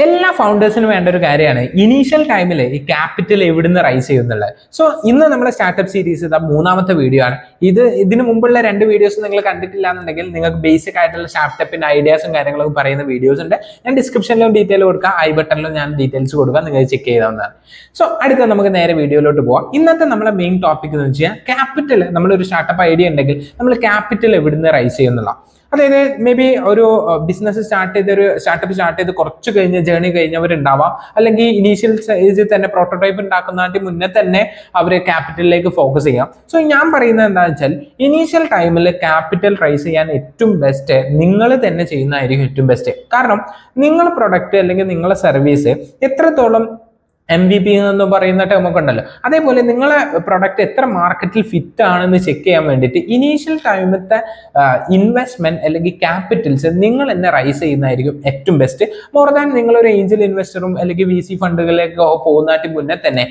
എല്ലാ ഫൗണ്ടേഴ്സിനും വേണ്ട ഒരു കാര്യമാണ് ഇനീഷ്യൽ ടൈമിൽ ഈ ക്യാപിറ്റൽ എവിടുന്ന് റൈസ് ചെയ്യുന്നുള്ളത്. സോ ഇന്ന് നമ്മുടെ സ്റ്റാർട്ടപ്പ് സീരീസ് ഇതാ മൂന്നാമത്തെ വീഡിയോ ആണ്. ഇതിന് മുമ്പുള്ള 2 വീഡിയോസ് നിങ്ങൾ കണ്ടിട്ടില്ല എന്നുണ്ടെങ്കിൽ നിങ്ങൾക്ക് ബേസിക് ആയിട്ടുള്ള സ്റ്റാർട്ടപ്പിന്റെ ഐഡിയാസും കാര്യങ്ങളൊക്കെ പറയുന്ന വീഡിയോസ് ഉണ്ട്. ഞാൻ ഡിസ്ക്രിപ്ഷനിലും ഡീറ്റെയിൽ കൊടുക്കാം, ഐ ബട്ടണിലും ഞാൻ ഡീറ്റെയിൽസ് കൊടുക്കാം, നിങ്ങൾ ചെക്ക് ചെയ്താവുന്നതാണ്. സോ അടുത്ത നമുക്ക് നേരെ വീഡിയോയിലോട്ട് പോവാം. ഇന്നത്തെ നമ്മളെ മെയിൻ ടോപ്പിക് എന്ന് വെച്ചാൽ ക്യാപിറ്റൽ. നമ്മളൊരു സ്റ്റാർട്ടപ്പ് ഐഡിയ ഉണ്ടെങ്കിൽ നമ്മൾ ക്യാപിറ്റൽ എവിടുന്ന് റൈസ് ചെയ്യുന്നുള്ള. അതായത് മേ ബി ഒരു ബിസിനസ് സ്റ്റാർട്ടപ്പ് സ്റ്റാർട്ട് ചെയ്ത് കുറച്ച് കഴിഞ്ഞ് ജേർണി കഴിഞ്ഞവരുണ്ടാവാം, അല്ലെങ്കിൽ ഇനീഷ്യൽ സ്റ്റേജിൽ തന്നെ പ്രോട്ടോടൈപ്പ് ഉണ്ടാക്കുന്നതിന് മുന്നേ തന്നെ അവർ ക്യാപിറ്റലിലേക്ക് ഫോക്കസ് ചെയ്യാം. സോ ഞാൻ പറയുന്നത് എന്താണെന്ന് വെച്ചാൽ ഇനീഷ്യൽ ടൈമിൽ ക്യാപിറ്റൽ റൈസ് ചെയ്യാൻ ഏറ്റവും ബെസ്റ്റ് നിങ്ങൾ തന്നെ ചെയ്യുന്നതായിരിക്കും ഏറ്റവും ബെസ്റ്റ്. കാരണം നിങ്ങളുടെ പ്രൊഡക്റ്റ് അല്ലെങ്കിൽ നിങ്ങളുടെ സർവീസ് എത്രത്തോളം MVP എന്ന് പറയുന്ന ടേമൊക്കെ ഉണ്ടല്ലോ, അതേപോലെ നിങ്ങളെ പ്രൊഡക്റ്റ് എത്ര മാർക്കറ്റിൽ ഫിറ്റ് ആണെന്ന് ചെക്ക് ചെയ്യാൻ വേണ്ടിയിട്ട് ഇനീഷ്യൽ ടൈമത്തെ ഇൻവെസ്റ്റ്മെന്റ് അല്ലെങ്കിൽ ക്യാപിറ്റൽസ് നിങ്ങൾ തന്നെ റൈസ് ചെയ്യുന്നതായിരിക്കും ഏറ്റവും ബെസ്റ്റ്. മോർ ദാൻ നിങ്ങളൊരു ഏഞ്ചൽ ഇൻവെസ്റ്ററും അല്ലെങ്കിൽ VC ഫണ്ടുകളിലേക്ക് പോകുന്നതിന് മുന്നേ തന്നെ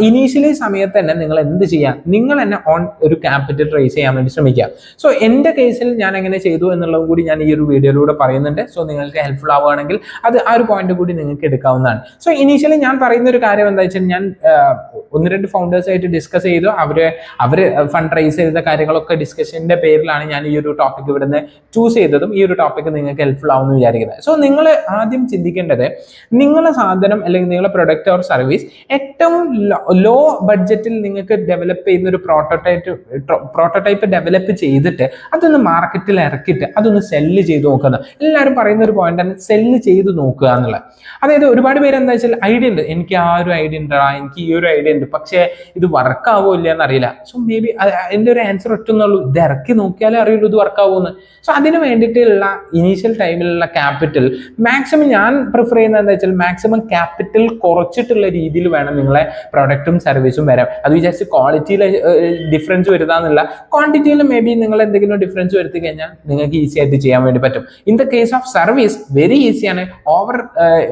ഇനീഷ്യലി സമയത്ത് തന്നെ നിങ്ങൾ എന്ത് ചെയ്യാം, നിങ്ങൾ തന്നെ ഓൺ ഒരു ക്യാപിറ്റൽ റൈസ് ചെയ്യാൻ വേണ്ടി ശ്രമിക്കുക. സോ എൻ്റെ കേസിൽ ഞാൻ എങ്ങനെ ചെയ്തു എന്നുള്ളത് കൂടി ഞാൻ ഈ ഒരു വീഡിയോയിലൂടെ പറയുന്നുണ്ട്. സോ നിങ്ങൾക്ക് ഹെൽപ്ഫുൾ ആവുകയാണെങ്കിൽ അത് ആ ഒരു പോയിന്റ് കൂടി നിങ്ങൾക്ക് എടുക്കാവുന്നതാണ്. സോ ഇനീഷ്യലി ഞാൻ പറയുന്ന ഒരു കാര്യം എന്താ വെച്ചാൽ, ഞാൻ 1-2 ഫൗണ്ടേഴ്സ് ആയിട്ട് ഡിസ്കസ് ചെയ്തു. അവര് ഫണ്ട് റൈസ് ചെയ്ത കാര്യങ്ങളൊക്കെ ഡിസ്കഷന്റെ പേരിലാണ് ഞാൻ ഈ ഒരു ടോപ്പിക് ഇവിടുന്ന് ചൂസ് ചെയ്തതും ഈ ഒരു ടോപ്പിക് നിങ്ങൾക്ക് ഹെൽപ്ഫുൾ ആവുമെന്ന് വിചാരിക്കുന്നത്. സോ നിങ്ങൾ ആദ്യം ചിന്തിക്കേണ്ടത്, നിങ്ങളുടെ സാധനം അല്ലെങ്കിൽ നിങ്ങളുടെ പ്രൊഡക്റ്റ് ഓർ സർവീസ് ഏറ്റവും ലോ ബഡ്ജറ്റിൽ നിങ്ങൾക്ക് ഡെവലപ്പ് ചെയ്യുന്ന ഒരു പ്രോട്ടോടൈപ്പ് ഡെവലപ്പ് ചെയ്തിട്ട് അതൊന്ന് മാർക്കറ്റിൽ ഇറക്കിയിട്ട് അതൊന്ന് സെല്ല് ചെയ്ത് നോക്കുന്നത്. എല്ലാവരും പറയുന്ന ഒരു പോയിന്റാണ് സെല്ല് ചെയ്ത് നോക്കുക എന്നുള്ളത്. അതായത് ഒരുപാട് പേര് എന്താ വെച്ചാൽ ഐഡിയ ഉണ്ട്, എനിക്ക് ആ ഒരു ഐഡിയ ഉണ്ട്, എനിക്ക് ഈ ഒരു ഐഡിയ ഉണ്ട്, പക്ഷേ ഇത് വർക്ക് ആവോ ഇല്ല എന്നറിയില്ല. സോ മേ ബി എൻ്റെ ഒരു ആൻസർ ഒറ്റൊന്നുള്ളൂ, ഇത് ഇറക്കി നോക്കിയാലേ അറിയുള്ളൂ ഇത് വർക്ക് ആവുമെന്ന്. സോ അതിന് വേണ്ടിയിട്ടുള്ള ഇനീഷ്യൽ ടൈമിലുള്ള ക്യാപിറ്റൽ മാക്സിമം ഞാൻ പ്രിഫർ ചെയ്യുന്നത് എന്താ വെച്ചാൽ, മാക്സിമം ക്യാപിറ്റൽ കുറച്ചിട്ടുള്ള രീതിയിൽ വേണം നിങ്ങളെ പ്രൊഡക്റ്റും സർവീസും വരാം. അത് വിചാരിച്ച് ക്വാളിറ്റിയിൽ ഡിഫറൻസ് വരുത്താന്നുള്ള, ക്വാണ്ടിറ്റിയിൽ മേ ബി നിങ്ങൾ എന്തെങ്കിലും ഡിഫറൻസ് വരുത്തി കഴിഞ്ഞാൽ നിങ്ങൾക്ക് ഈസി ആയിട്ട് ചെയ്യാൻ വേണ്ടി പറ്റും. In the case of service very ഈസിയാണ്.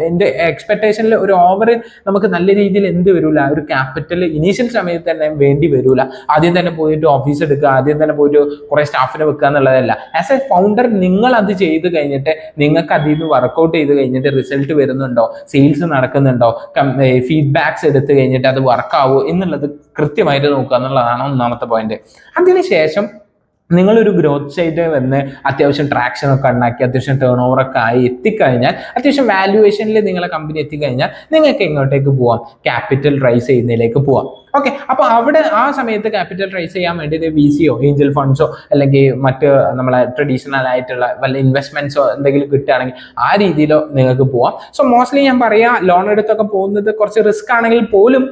എൻ്റെ എക്സ്പെക്ടേഷനിൽ ഒരു ഓവർ നമുക്ക് നല്ല രീതിയിൽ എന്ത് വരില്ല, ഒരു ക്യാപിറ്റൽ ഇനീഷ്യൽ സമയത്ത് തന്നെ വേണ്ടി വരില്ല. ആദ്യം തന്നെ പോയിട്ട് ഓഫീസ് എടുക്കുക, ആദ്യം തന്നെ പോയിട്ട് കുറെ സ്റ്റാഫിനെ വെക്കുക എന്നുള്ളതല്ല. ആസ് എ ഫൗണ്ടർ നിങ്ങൾ അത് ചെയ്ത് കഴിഞ്ഞിട്ട് നിങ്ങൾക്ക് അതിൽ നിന്ന് വർക്ക്ഔട്ട് ചെയ്ത് കഴിഞ്ഞിട്ട് റിസൾട്ട് വരുന്നുണ്ടോ, സെയിൽസ് നടക്കുന്നുണ്ടോ, ഫീഡ്ബാക്സ് എടുത്ത് കഴിഞ്ഞിട്ട് അത് വർക്കാവോ എന്നുള്ളത് കൃത്യമായിട്ട് നോക്കുക എന്നുള്ളതാണ് ഒന്നാമത്തെ പോയിന്റ്. അതിനുശേഷം നിങ്ങളൊരു ഗ്രോത്ത് സൈഡ് വന്ന് അത്യാവശ്യം ട്രാക്ഷൻ ഒക്കെ ഉണ്ടാക്കി അത്യാവശ്യം ടേൺ ഓവർ ഒക്കെ ആയി എത്തിക്കഴിഞ്ഞാൽ, അത്യാവശ്യം വാല്യുവേഷനിൽ നിങ്ങളെ കമ്പനി എത്തിക്കഴിഞ്ഞാൽ നിങ്ങൾക്ക് എങ്ങോട്ടേക്ക് പോവാം, ക്യാപിറ്റൽ റൈസ് ചെയ്യുന്നതിലേക്ക് പോവാം. ഓക്കെ, അപ്പൊ അവിടെ ആ സമയത്ത് ക്യാപിറ്റൽ റൈസ് ചെയ്യാൻ വേണ്ടി VCയോ ഏഞ്ചൽ ഫണ്ട്സോ അല്ലെങ്കിൽ മറ്റ് നമ്മളെ ട്രഡീഷണൽ ആയിട്ടുള്ള വല്ല ഇൻവെസ്റ്റ്മെന്റ്സോ എന്തെങ്കിലും കിട്ടുകയാണെങ്കിൽ ആ രീതിയിലോ നിങ്ങൾക്ക് പോവാം. സോ മോസ്റ്റ്ലി ഞാൻ പറയാം, ലോൺ എടുത്തൊക്കെ പോകുന്നത് കുറച്ച് റിസ്ക് ആണെങ്കിൽ പോലും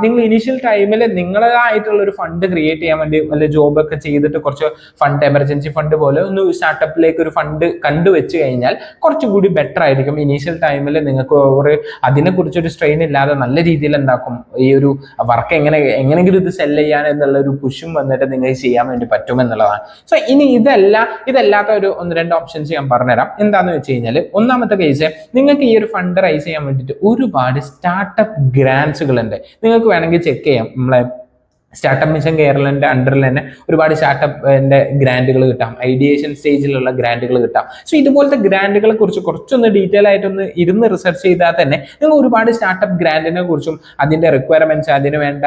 നിങ്ങൾ ഇനീഷ്യൽ ടൈമിൽ നിങ്ങളായിട്ടുള്ള ഒരു ഫണ്ട് ക്രിയേറ്റ് ചെയ്യാൻ വേണ്ടി വല്ല ജോബൊക്കെ ചെയ്തിട്ട് കുറച്ച് ഫണ്ട്, എമർജൻസി ഫണ്ട് പോലെ ഒന്ന് സ്റ്റാർട്ടപ്പിലേക്ക് ഒരു ഫണ്ട് കണ്ടുവെച്ച് കഴിഞ്ഞാൽ കുറച്ചുകൂടി ബെറ്റർ ആയിരിക്കും. ഇനീഷ്യൽ ടൈമിൽ നിങ്ങൾക്ക് അതിനെക്കുറിച്ചൊരു സ്ട്രെയിൻ ഇല്ലാതെ നല്ല രീതിയിൽ എന്താക്കും, ഈ ഒരു വർക്ക് എങ്ങനെയെങ്കിലും ഇത് സെല് ചെയ്യാൻ എന്നുള്ള ഒരു പുഷും വന്നിട്ട് നിങ്ങൾക്ക് ചെയ്യാൻ വേണ്ടി പറ്റും എന്നുള്ളതാണ്. സോ ഇനി ഇതല്ലാത്ത ഒരു 1-2 ഓപ്ഷൻസ് ഞാൻ പറഞ്ഞുതരാം. എന്താണെന്ന് വെച്ച് കഴിഞ്ഞാൽ, ഒന്നാമത്തെ കേസ്, നിങ്ങൾക്ക് ഈ ഒരു ഫണ്ട് റൈസ് ചെയ്യാൻ വേണ്ടിയിട്ട് ഒരുപാട് സ്റ്റാർട്ടപ്പ് ഗ്രാൻസുകൾ ഉണ്ട്. നിങ്ങൾക്ക് വേണമെങ്കിൽ ചെക്ക് ചെയ്യാം. നമ്മളെ സ്റ്റാർട്ടപ്പ് മിഷൻ കേരളന്റെ അണ്ടറിൽ തന്നെ ഒരുപാട് സ്റ്റാർട്ടപ്പിന്റെ ഗ്രാൻഡുകൾ കിട്ടാം, ഐഡിയേഷൻ സ്റ്റേജിലുള്ള ഗ്രാൻഡുകൾ കിട്ടാം. സോ ഇതുപോലത്തെ ഗ്രാൻഡുകളെ കുറിച്ച് കുറച്ചൊന്ന് ഡീറ്റെയിൽ ആയിട്ടൊന്ന് ഇരുന്ന് റിസർച്ച് ചെയ്താൽ തന്നെ നിങ്ങൾ ഒരുപാട് സ്റ്റാർട്ടപ്പ് ഗ്രാൻഡിനെ കുറിച്ചും അതിന്റെ റിക്വയർമെന്റ്സ്, അതിന് വേണ്ട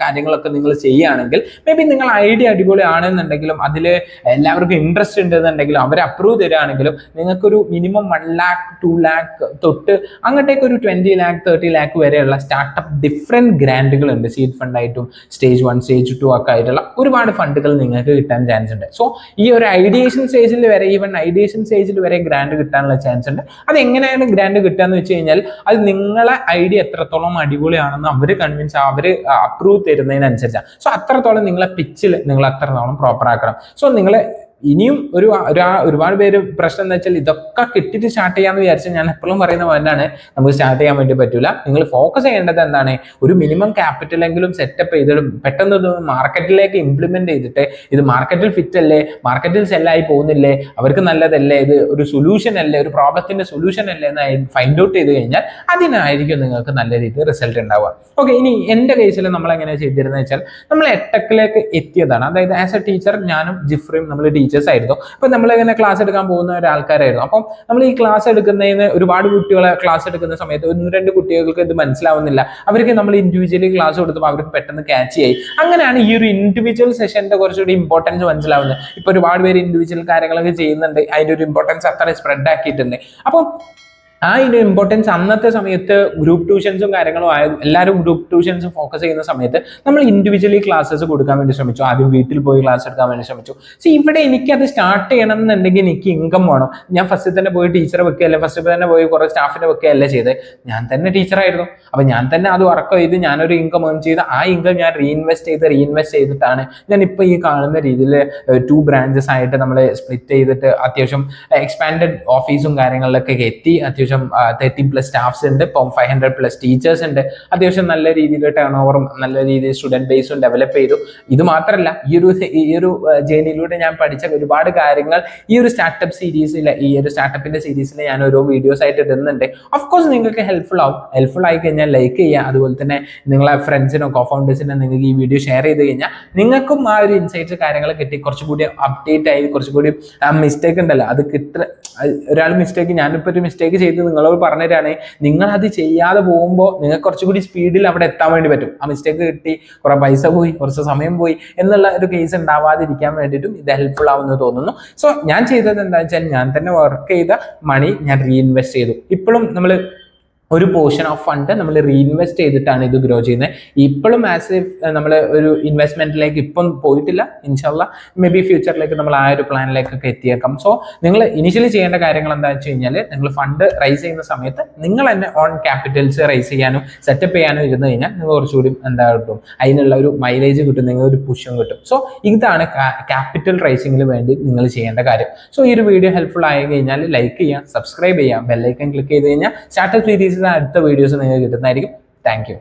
കാര്യങ്ങളൊക്കെ നിങ്ങൾ ചെയ്യുകയാണെങ്കിൽ, മേ ബി നിങ്ങൾ ഐഡിയ അടിപൊളിയാണെന്നുണ്ടെങ്കിലും അതിൽ എല്ലാവർക്കും ഇൻട്രസ്റ്റ് ഉണ്ടെന്നുണ്ടെങ്കിലും അവർ അപ്രൂവ് തരികയാണെങ്കിലും നിങ്ങൾക്കൊരു മിനിമം 1 lakh 2 lakh തൊട്ട് അങ്ങോട്ടേക്ക് ഒരു 20 lakh 30 lakh വരെയുള്ള സ്റ്റാർട്ടപ്പ് ഡിഫറെന്റ് ഗ്രാൻഡുകൾ ഉണ്ട്. സീഡ് ഫണ്ടായിട്ടും സ്റ്റേജ് 1 സ്റ്റേജ് 2 ഒക്കെ ആയിട്ടുള്ള ഒരുപാട് ഫണ്ടുകൾ നിങ്ങൾക്ക് കിട്ടാൻ ചാൻസ് ഉണ്ട്. സോ ഈ ഒരു ഐഡിയേഷൻ സ്റ്റേജിൽ വരെ, ഈവൻ ഐഡിയേഷൻ സ്റ്റേജിൽ വരെ ഗ്രാൻഡ് കിട്ടാനുള്ള ചാൻസ് ഉണ്ട്. അത് എങ്ങനെയാണ് ഗ്രാൻഡ് കിട്ടാന്ന് വെച്ച് കഴിഞ്ഞാൽ, അത് നിങ്ങളെ ഐഡിയ എത്രത്തോളം അടിപൊളിയാണെന്ന് അവർ കൺവിൻസ്, അവർ അപ്രൂവ് തരുന്നതിനനുസരിച്ചാണ്. സോ അത്രത്തോളം നിങ്ങളെ പിച്ചിൽ നിങ്ങൾ അത്രത്തോളം പ്രോപ്പർ ആക്കണം. സോ നിങ്ങൾ ഇനിയും ഒരുപാട് പേര് പ്രശ്നം എന്താ വെച്ചാൽ, ഇതൊക്കെ കിട്ടിയിട്ട് സ്റ്റാർട്ട് ചെയ്യാന്ന് വിചാരിച്ചാൽ ഞാൻ എപ്പോഴും പറയുന്ന പോയിന്റാണ്, നമുക്ക് സ്റ്റാർട്ട് ചെയ്യാൻ വേണ്ടി പറ്റൂല. നിങ്ങൾ ഫോക്കസ് ചെയ്യേണ്ടത് എന്താണ്, ഒരു മിനിമം ക്യാപിറ്റലെങ്കിലും സെറ്റപ്പ് ചെയ്തിട്ട് പെട്ടെന്ന് മാർക്കറ്റിലേക്ക് ഇംപ്ലിമെന്റ് ചെയ്തിട്ട്, ഇത് മാർക്കറ്റിൽ ഫിറ്റ് അല്ലേ, മാർക്കറ്റിൽ സെല്ലായി പോകുന്നില്ലേ, അവർക്ക് നല്ലതല്ലേ, ഇത് ഒരു സൊല്യൂഷൻ അല്ലേ, ഒരു പ്രോബ്ലത്തിന്റെ സൊല്യൂഷൻ അല്ലേ എന്ന് ഫൈൻഡ് ഔട്ട് ചെയ്ത് കഴിഞ്ഞാൽ അതിനായിരിക്കും നിങ്ങൾക്ക് നല്ല രീതിയിൽ റിസൾട്ട് ഉണ്ടാവുക. ഓക്കെ, ഇനി എൻ്റെ കേസിൽ നമ്മൾ എങ്ങനെ ചെയ്തിരുന്നത് വെച്ചാൽ, നമ്മൾ എട്ടെക്കിലേക്ക് എത്തിയതാണ്. അതായത് ആസ് എ ടീച്ചർ ഞാനും ജിഫ്രിയും നമ്മൾ ടീച്ചർ ടീച്ചേഴ്സ് ആയിരുന്നു. അപ്പം നമ്മളിങ്ങനെ ക്ലാസ് എടുക്കാൻ പോകുന്ന ഒരാൾക്കാരായിരുന്നു. അപ്പം നമ്മൾ ഈ ക്ലാസ് എടുക്കുന്നതിന് ഒരുപാട് കുട്ടികളെ ക്ലാസ് എടുക്കുന്ന സമയത്ത് 1-2 കുട്ടികൾക്ക് ഇത് മനസ്സിലാവുന്നില്ല. അവർക്ക് നമ്മൾ ഇൻഡിവിജ്വലി ക്ലാസ് കൊടുത്തപ്പോൾ അവർക്ക് പെട്ടെന്ന് ക്യാച്ച് ചെയ്യും. അങ്ങനെയാണ് ഈ ഒരു ഇൻഡിവിജ്വൽ സെഷന്റെ കുറച്ചുകൂടി ഇമ്പോർട്ടൻസ് മനസ്സിലാവുന്നത്. ഇപ്പൊ ഒരുപാട് പേര് ഇൻഡിവിജ്വൽ കാര്യങ്ങളൊക്കെ ചെയ്യുന്നുണ്ട്, അതിന്റെ ഒരു ഇമ്പോർട്ടൻസ് അത്ര സ്പ്രെഡ് ആക്കിയിട്ടുണ്ട്. അപ്പം ആ ഇതിന്റെ ഇമ്പോർട്ടൻസ് അന്നത്തെ സമയത്ത് ഗ്രൂപ്പ് ട്യൂഷൻസും കാര്യങ്ങളും ആയത് എല്ലാവരും ഗ്രൂപ്പ് ട്യൂഷൻസ് ഫോക്കസ് ചെയ്യുന്ന സമയത്ത് നമ്മൾ ഇൻഡിവിജ്വലി ക്ലാസ്സസ് കൊടുക്കാൻ വേണ്ടി ശ്രമിച്ചു. ആദ്യം വീട്ടിൽ പോയി ക്ലാസ് എടുക്കാൻ വേണ്ടി ശ്രമിച്ചു. സോ ഇവിടെ എനിക്കത് സ്റ്റാർട്ട് ചെയ്യണം എന്നുണ്ടെങ്കിൽ എനിക്ക് ഇൻകം വേണം. ഞാൻ ഫസ്റ്റ് തന്നെ പോയി ടീച്ചറെ വെക്കുകയല്ല, ഫസ്റ്റ് തന്നെ പോയി കുറെ സ്റ്റാഫിനെ വെക്കുകയല്ല ചെയ്ത്, ഞാൻ തന്നെ ടീച്ചറായിരുന്നു. അപ്പൊ ഞാൻ തന്നെ അത് വർക്ക് ചെയ്ത് ഞാനൊരു ഇൻകം ഏൺ ചെയ്ത് ആ ഇൻകം ഞാൻ റീഇൻവെസ്റ്റ് ചെയ്തിട്ടാണ് ഞാൻ ഇപ്പൊ ഈ കാണുന്ന രീതിയിൽ 2 ബ്രാഞ്ചസ് ആയിട്ട് നമ്മൾ സ്പ്ലിറ്റ് ചെയ്തിട്ട് അത്യാവശ്യം എക്സ്പാൻഡഡ് ഓഫീസും കാര്യങ്ങളിലൊക്കെ എത്തി. അത്യാവശ്യം 30+ സ്റ്റാഫ്സ് ഉണ്ട്, ഇപ്പം 500+ ടീച്ചേഴ്സ് ഉണ്ട്. അത്യാവശ്യം നല്ല രീതിയിൽ ടേൺ ഓവറും നല്ല രീതിയിൽ സ്റ്റുഡന്റ് ബേസും ഡെവലപ്പ് ചെയ്തു. ഇത് മാത്രമല്ല ഈ ഒരു ജേർണിയിലൂടെ ഞാൻ പഠിച്ച ഒരുപാട് കാര്യങ്ങൾ ഈ ഒരു സ്റ്റാർട്ടപ്പ് സീരീസിൽ, ഈ ഒരു സ്റ്റാർട്ടപ്പിന്റെ സീരീസിൽ ഞാൻ ഓരോ വീഡിയോസ് ആയിട്ട് ഇടുന്നുണ്ട്. ഓഫ്കോഴ്സ് നിങ്ങൾക്ക് ഹെൽപ്ഫുൾ ആയി കഴിഞ്ഞാൽ ലൈക്ക് ചെയ്യുക. അതുപോലെ തന്നെ നിങ്ങളെ ഫ്രണ്ട്സിനോ കോഫൗണ്ടേഴ്സിനോ നിങ്ങൾക്ക് ഈ വീഡിയോ ഷെയർ ചെയ്ത് കഴിഞ്ഞാൽ നിങ്ങൾക്കും ആ ഒരു ഇൻസൈറ്റ്സ് കാര്യങ്ങൾ കിട്ടി കുറച്ചുകൂടി അപ്ഡേറ്റ് ആയി, കുറച്ചുകൂടി മിസ്റ്റേക്ക് ഉണ്ടല്ലോ അത് ഒരാൾ മിസ്റ്റേക്ക്, ഞാനിപ്പോൾ ഒരു മിസ്റ്റേക്ക് ചെയ്ത് നിങ്ങളോട് പറഞ്ഞു തരാണെങ്കിൽ നിങ്ങൾ അത് ചെയ്യാതെ പോകുമ്പോൾ നിങ്ങൾക്ക് കുറച്ചുകൂടി സ്പീഡിൽ അവിടെ എത്താൻ വേണ്ടി പറ്റും. ആ മിസ്റ്റേക്ക് കിട്ടി, കുറെ പൈസ പോയി, കുറച്ച് സമയം പോയി എന്നുള്ള ഒരു കേസ് ഉണ്ടാവാതിരിക്കാൻ വേണ്ടിയിട്ടും ഇത് ഹെൽപ്ഫുൾ ആവുമെന്ന് തോന്നുന്നു. സോ ഞാൻ ചെയ്തത് എന്താ വെച്ചാൽ ഞാൻ തന്നെ വർക്ക് ചെയ്ത മണി ഞാൻ റീഇൻവെസ്റ്റ് ചെയ്തു. ഇപ്പോഴും നമ്മൾ ഒരു പോർഷൻ ഓഫ് ഫണ്ട് നമ്മൾ റീഇൻവെസ്റ്റ് ചെയ്തിട്ടാണ് ഇത് ഗ്രോ ചെയ്യുന്നത്. ഇപ്പോഴും മാസീവ് നമ്മൾ ഒരു ഇൻവെസ്റ്റ്മെന്റിലേക്ക് ഇപ്പം പോയിട്ടില്ല. ഇൻഷാല്ലാ മേ ബി ഫ്യൂച്ചറിലേക്ക് നമ്മൾ ആ ഒരു പ്ലാനിലേക്കൊക്കെ എത്തിയേക്കാം. സോ നിങ്ങൾ ഇനിഷ്യലി ചെയ്യേണ്ട കാര്യങ്ങൾ എന്താണെന്ന് വെച്ച് കഴിഞ്ഞാൽ നിങ്ങൾ ഫണ്ട് റൈസ് ചെയ്യുന്ന സമയത്ത് നിങ്ങൾ തന്നെ ഓൺ ക്യാപിറ്റൽസ് റൈസ് ചെയ്യാനും സെറ്റപ്പ് ചെയ്യാനും ഇരുന്ന് കഴിഞ്ഞാൽ നിങ്ങൾ കുറച്ചുകൂടി എന്താ കിട്ടും, അതിനുള്ള ഒരു മൈലേജ് കിട്ടും, നിങ്ങൾ ഒരു പുഷും കിട്ടും. സോ ഇതാണ് ക്യാപിറ്റൽ റൈസിങ്ങിന് വേണ്ടി നിങ്ങൾ ചെയ്യേണ്ട കാര്യം. സോ ഈ ഒരു വീഡിയോ ഹെൽപ്ഫുൾ ആയി കഴിഞ്ഞാൽ ലൈക്ക് ചെയ്യാം, സബ്സ്ക്രൈബ് ചെയ്യാം, ബെല്ലൈക്കൺ ക്ലിക്ക് ചെയ്ത് കഴിഞ്ഞാൽ സ്റ്റാർട്ടപ്പ് സീരീസ് അടുത്ത വീഡിയോസ് നിങ്ങൾക്ക് കിട്ടുന്നതായിരിക്കും. Thank you.